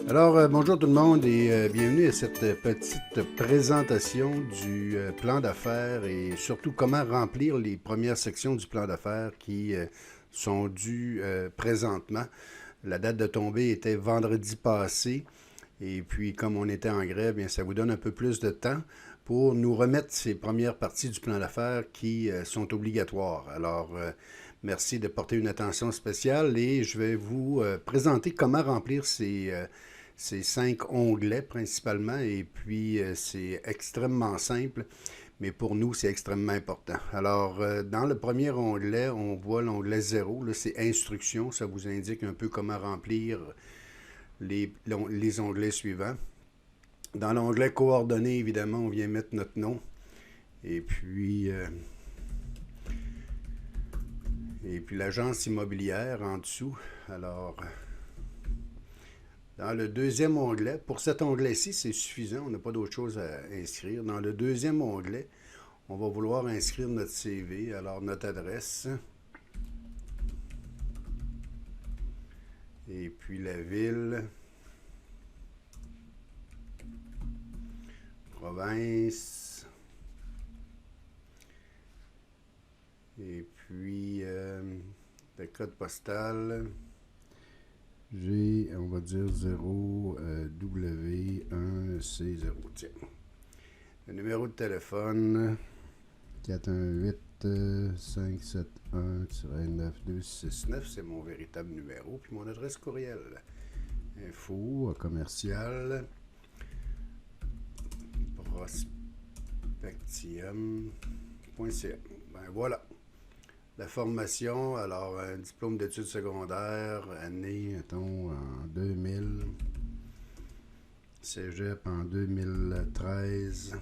Alors, bonjour tout le monde et bienvenue à cette petite présentation du plan d'affaires et surtout comment remplir les premières sections du plan d'affaires qui sont dues présentement. La date de tombée était vendredi passé et puis comme on était en grève, bien, ça vous donne un peu plus de temps pour nous remettre ces premières parties du plan d'affaires qui sont obligatoires. Alors, merci de porter une attention spéciale et je vais vous présenter comment remplir ces 5 onglets principalement, et puis c'est extrêmement simple, mais pour nous, c'est extrêmement important. Alors, dans le premier onglet, on voit l'onglet 0, là, c'est Instructions, ça vous indique un peu comment remplir les onglets suivants. Dans l'onglet Coordonnées, évidemment, on vient mettre notre nom, et puis, l'agence immobilière en dessous. Alors, dans le deuxième onglet, pour cet onglet-ci, c'est suffisant, on n'a pas d'autre chose à inscrire. Dans le deuxième onglet, on va vouloir inscrire notre CV, alors notre adresse, et puis la ville, province, et puis le code postal. G, on va dire 0W1C0. Tiens. Le numéro de téléphone 418-571-9269, c'est mon véritable numéro. Puis mon adresse courriel. Info commercial prospectium.ca. Ben voilà. La formation, alors un diplôme d'études secondaires, année, mettons, en 2000, cégep en 2013,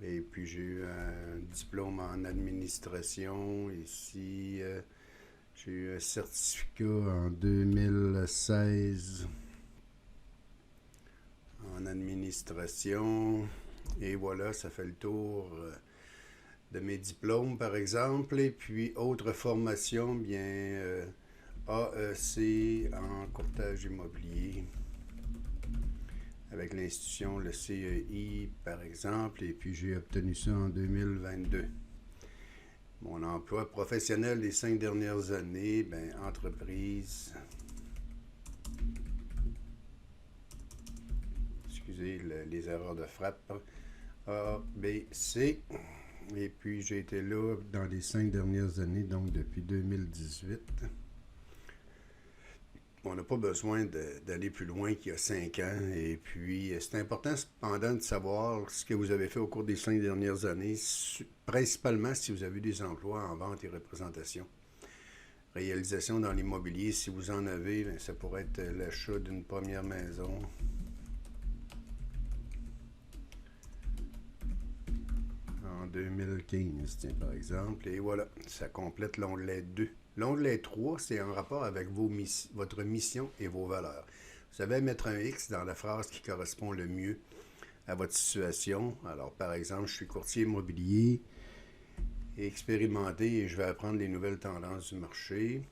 et puis j'ai eu un diplôme en administration, ici, j'ai eu un certificat en 2016 en administration, et voilà, ça fait le tour de mes diplômes, par exemple. Et puis, autre formation, bien, AEC en courtage immobilier, avec l'institution, le CEI, par exemple. Et puis, j'ai obtenu ça en 2022. Mon emploi professionnel des 5 dernières années, ben, entreprise. Excusez les erreurs de frappe. A, B, C. Et puis, j'ai été là dans les 5 dernières années, donc depuis 2018. On n'a pas besoin d'aller plus loin qu'il y a 5 ans. Et puis, c'est important cependant de savoir ce que vous avez fait au cours des 5 dernières années, principalement si vous avez des emplois en vente et représentation. Réalisation dans l'immobilier, si vous en avez, bien, ça pourrait être l'achat d'une première maison. En 2015, tiens, par exemple. Et voilà, ça complète l'onglet 2. L'onglet 3, c'est en rapport avec votre mission et vos valeurs. Vous savez mettre un X dans la phrase qui correspond le mieux à votre situation. Alors, par exemple, je suis courtier immobilier, expérimenté, et je vais apprendre les nouvelles tendances du marché.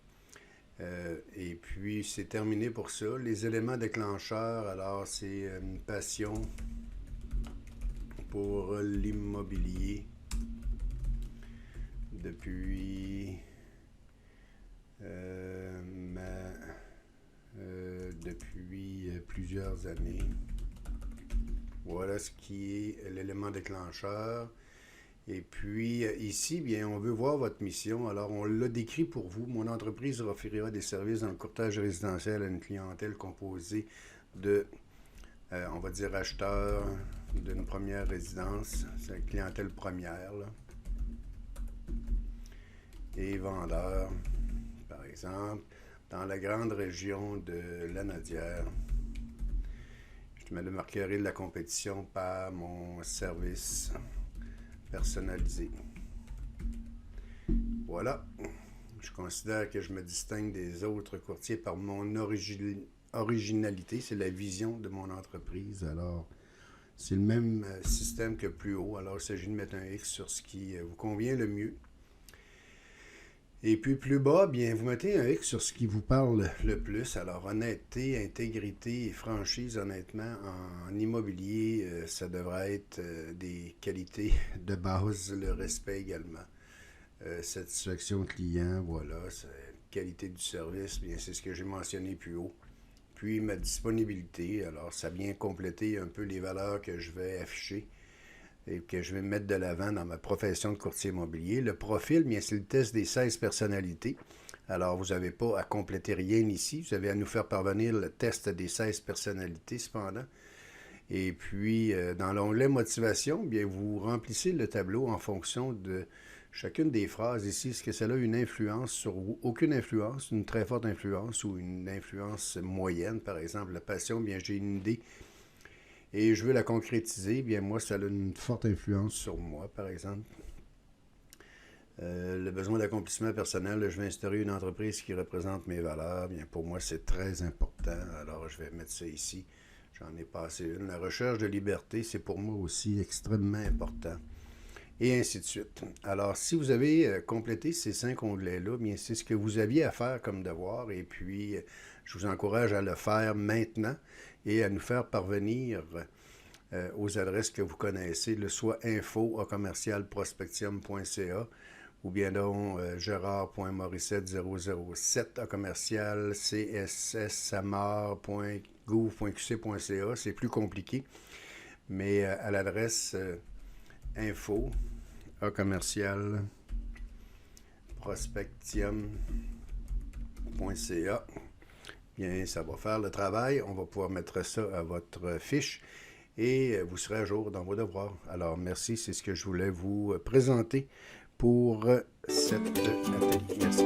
Et puis, c'est terminé pour ça. Les éléments déclencheurs, alors, c'est une passion pour l'immobilier depuis plusieurs années. Voilà ce qui est l'élément déclencheur. Et puis ici, bien, on veut voir votre mission. Alors, on l'a décrit pour vous. Mon entreprise offrira des services dans le courtage résidentiel à une clientèle composée de, on va dire, acheteurs d'une première résidence. C'est la clientèle première, là. Et vendeurs, par exemple, dans la grande région de Lanaudière. Je me démarquerai de la compétition par mon service personnalisé. Voilà. Je considère que je me distingue des autres courtiers par mon originalité. C'est la vision de mon entreprise. Alors, c'est le même système que plus haut. Alors, il s'agit de mettre un X sur ce qui vous convient le mieux. Et puis plus bas, bien, vous mettez un X sur ce qui vous parle le plus. Alors, honnêteté, intégrité et franchise, honnêtement, en immobilier, ça devrait être des qualités de base, le respect également. Satisfaction client, voilà, qualité du service, bien, c'est ce que j'ai mentionné plus haut. Puis ma disponibilité, alors ça vient compléter un peu les valeurs que je vais afficher et que je vais mettre de l'avant dans ma profession de courtier immobilier. Le profil, bien, c'est le test des 16 personnalités. Alors, vous n'avez pas à compléter rien ici. Vous avez à nous faire parvenir le test des 16 personnalités, cependant. Et puis, dans l'onglet motivation, bien, vous remplissez le tableau en fonction de chacune des phrases ici. Est-ce que cela a une influence sur vous? Aucune influence, une très forte influence ou une influence moyenne, par exemple. La passion, bien, j'ai une idée et je veux la concrétiser, bien moi, ça a une forte influence sur moi, par exemple. Le besoin d'accomplissement personnel, je vais instaurer une entreprise qui représente mes valeurs, bien pour moi, c'est très important. Alors, je vais mettre ça ici. J'en ai passé une. La recherche de liberté, c'est pour moi aussi extrêmement important. Et ainsi de suite. Alors, si vous avez complété ces 5 onglets-là, bien, c'est ce que vous aviez à faire comme devoir. Et puis, je vous encourage à le faire maintenant et à nous faire parvenir aux adresses que vous connaissez, soit info@commercialprospectium.ca ou bien donc gerard.morissette0007@csssamar.gouv.qc.ca. C'est plus compliqué, mais à l'adresse info@commercialprospectium.ca, bien, ça va faire le travail. On va pouvoir mettre ça à votre fiche et vous serez à jour dans vos devoirs. Alors, merci, c'est ce que je voulais vous présenter pour cette atelier. Merci.